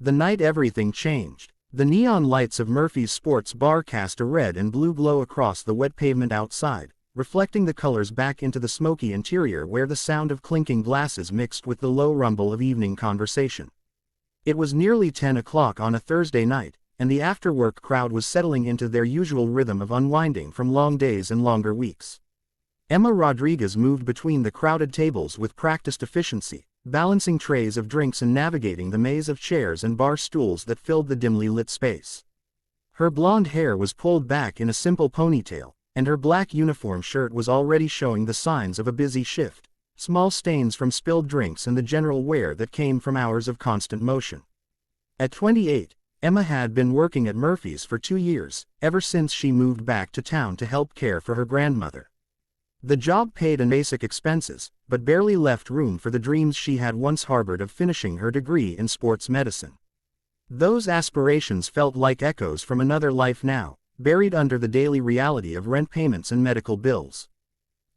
The night everything changed. The neon lights of Murphy's sports bar cast a red and blue glow across the wet pavement outside, reflecting the colors back into the smoky interior where the sound of clinking glasses mixed with the low rumble of evening conversation. It was nearly 10 o'clock on a Thursday night, and the after-work crowd was settling into their usual rhythm of unwinding from long days and longer weeks. Emma Rodriguez moved between the crowded tables with practiced efficiency, balancing trays of drinks and navigating the maze of chairs and bar stools that filled the dimly lit space. Her blonde hair was pulled back in a simple ponytail, and her black uniform shirt was already showing the signs of a busy shift, small stains from spilled drinks and the general wear that came from hours of constant motion. At 28, Emma had been working at Murphy's for 2 years, ever since she moved back to town to help care for her grandmother. The job paid basic expenses, but barely left room for the dreams she had once harbored of finishing her degree in sports medicine. Those aspirations felt like echoes from another life now, buried under the daily reality of rent payments and medical bills.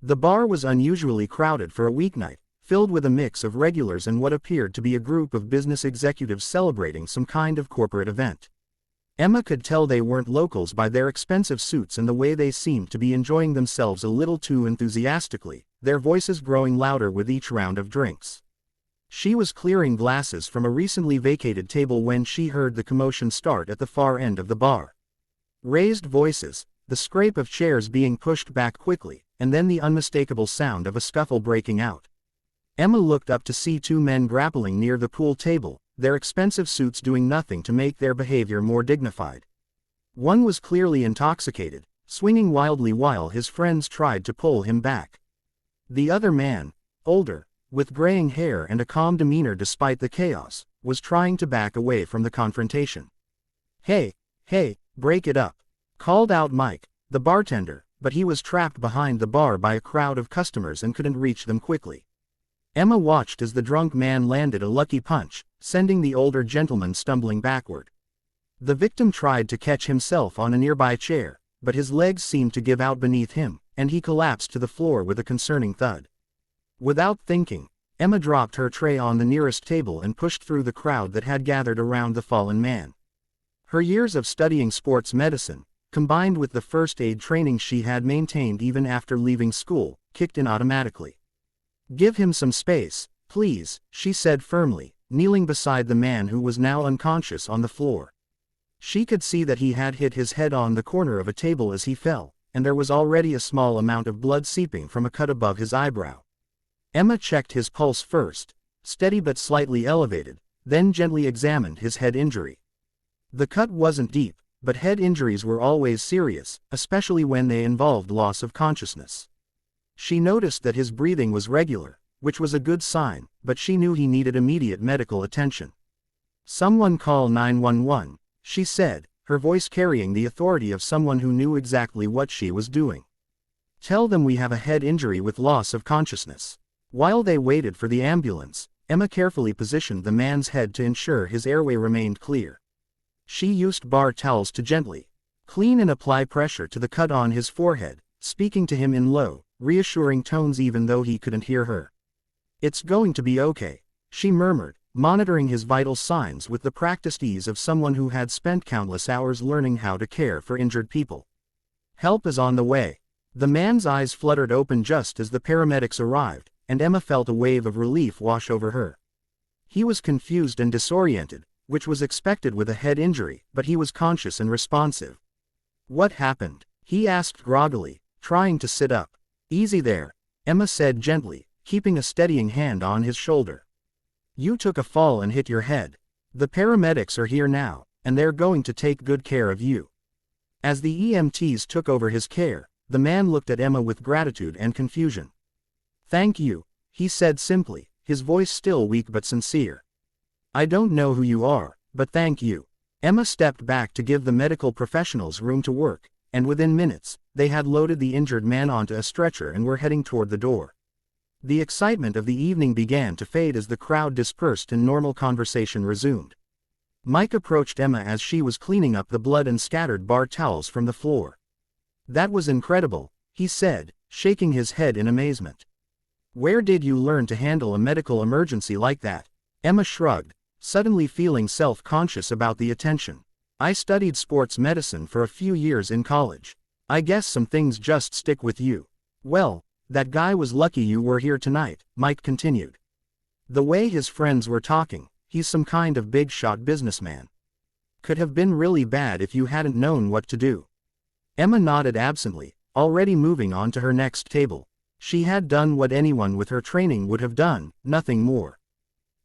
The bar was unusually crowded for a weeknight, filled with a mix of regulars and what appeared to be a group of business executives celebrating some kind of corporate event. Emma could tell they weren't locals by their expensive suits and the way they seemed to be enjoying themselves a little too enthusiastically, their voices growing louder with each round of drinks. She was clearing glasses from a recently vacated table when she heard the commotion start at the far end of the bar. Raised voices, the scrape of chairs being pushed back quickly, and then the unmistakable sound of a scuffle breaking out. Emma looked up to see 2 men grappling near the pool table, their expensive suits doing nothing to make their behavior more dignified. One was clearly intoxicated, swinging wildly while his friends tried to pull him back. The other man, older, with graying hair and a calm demeanor despite the chaos, was trying to back away from the confrontation. "Hey, break it up," called out Mike, the bartender, but he was trapped behind the bar by a crowd of customers and couldn't reach them quickly. Emma watched as the drunk man landed a lucky punch, sending the older gentleman stumbling backward. The victim tried to catch himself on a nearby chair, but his legs seemed to give out beneath him, and he collapsed to the floor with a concerning thud. Without thinking, Emma dropped her tray on the nearest table and pushed through the crowd that had gathered around the fallen man. Her years of studying sports medicine, combined with the first aid training she had maintained even after leaving school, kicked in automatically. "Give him some space, please," she said firmly, kneeling beside the man who was now unconscious on the floor. She could see that he had hit his head on the corner of a table as he fell, and there was already a small amount of blood seeping from a cut above his eyebrow. Emma checked his pulse first, steady but slightly elevated, then gently examined his head injury. The cut wasn't deep, but head injuries were always serious, especially when they involved loss of consciousness. She noticed that his breathing was regular, which was a good sign, but she knew he needed immediate medical attention. "Someone call 911, she said, her voice carrying the authority of someone who knew exactly what she was doing. "Tell them we have a head injury with loss of consciousness." While they waited for the ambulance, Emma carefully positioned the man's head to ensure his airway remained clear. She used bar towels to gently clean and apply pressure to the cut on his forehead, speaking to him in low, reassuring tones even though he couldn't hear her. "It's going to be okay," she murmured, monitoring his vital signs with the practiced ease of someone who had spent countless hours learning how to care for injured people. "Help is on the way." The man's eyes fluttered open just as the paramedics arrived, and Emma felt a wave of relief wash over her. He was confused and disoriented, which was expected with a head injury, but he was conscious and responsive. "What happened?" he asked groggily, trying to sit up. "Easy there," Emma said gently, keeping a steadying hand on his shoulder. "You took a fall and hit your head. The paramedics are here now, and they're going to take good care of you." As the EMTs took over his care, the man looked at Emma with gratitude and confusion. "Thank you," he said simply, his voice still weak but sincere. "I don't know who you are, but thank you." Emma stepped back to give the medical professionals room to work, and within minutes, they had loaded the injured man onto a stretcher and were heading toward the door. The excitement of the evening began to fade as the crowd dispersed and normal conversation resumed. Mike approached Emma as she was cleaning up the blood and scattered bar towels from the floor. "That was incredible," he said, shaking his head in amazement. "Where did you learn to handle a medical emergency like that?" Emma shrugged, suddenly feeling self-conscious about the attention. I studied sports medicine for a few years in college. I guess some things just stick with you. Well, that guy was lucky you were here tonight, Mike continued. The way his friends were talking, he's some kind of big-shot businessman. Could have been really bad if you hadn't known what to do. Emma nodded absently, already moving on to her next table. She had done what anyone with her training would have done, nothing more.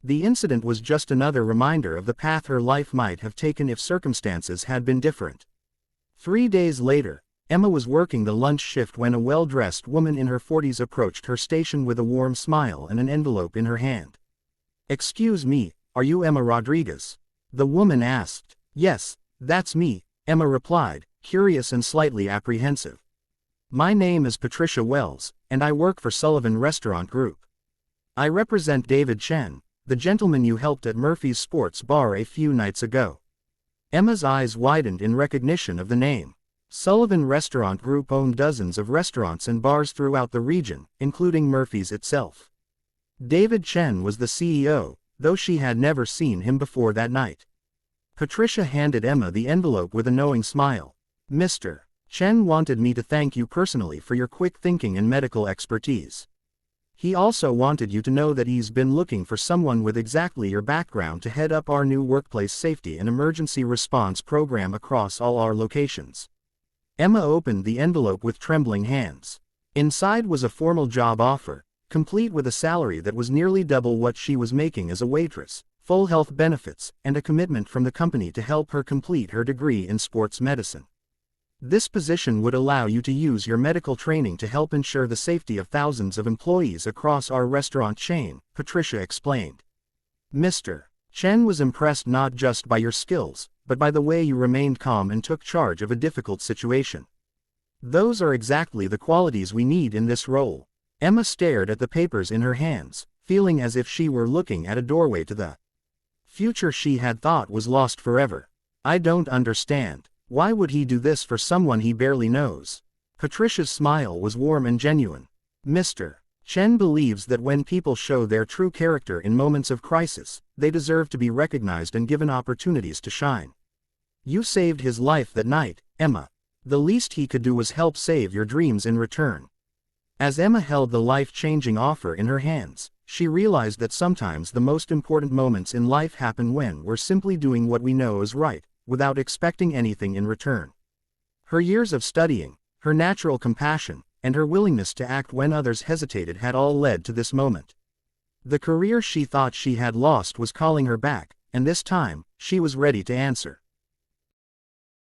The incident was just another reminder of the path her life might have taken if circumstances had been different. 3 days later, Emma was working the lunch shift when a well-dressed woman in her 40s approached her station with a warm smile and an envelope in her hand. "Excuse me, are you Emma Rodriguez?" the woman asked. "Yes, that's me," Emma replied, curious and slightly apprehensive. "My name is Patricia Wells, and I work for Sullivan Restaurant Group. I represent David Chen, the gentleman you helped at Murphy's Sports Bar a few nights ago." Emma's eyes widened in recognition of the name. Sullivan Restaurant Group owned dozens of restaurants and bars throughout the region, including Murphy's itself. David Chen was the CEO, though she had never seen him before that night. Patricia handed Emma the envelope with a knowing smile. "Mr. Chen wanted me to thank you personally for your quick thinking and medical expertise. He also wanted you to know that he's been looking for someone with exactly your background to head up our new workplace safety and emergency response program across all our locations." Emma opened the envelope with trembling hands. Inside was a formal job offer, complete with a salary that was nearly double what she was making as a waitress, full health benefits, and a commitment from the company to help her complete her degree in sports medicine. "This position would allow you to use your medical training to help ensure the safety of thousands of employees across our restaurant chain," Patricia explained. Mr. Chen was impressed not just by your skills, but by the way you remained calm and took charge of a difficult situation. "Those are exactly the qualities we need in this role." Emma stared at the papers in her hands, feeling as if she were looking at a doorway to the future she had thought was lost forever. "I don't understand. Why would he do this for someone he barely knows?" Patricia's smile was warm and genuine. "Mr. Chen believes that when people show their true character in moments of crisis, they deserve to be recognized and given opportunities to shine. You saved his life that night, Emma. The least he could do was help save your dreams in return." As Emma held the life-changing offer in her hands, she realized that sometimes the most important moments in life happen when we're simply doing what we know is right, without expecting anything in return. Her years of studying, her natural compassion, and her willingness to act when others hesitated had all led to this moment. The career she thought she had lost was calling her back, and this time, she was ready to answer.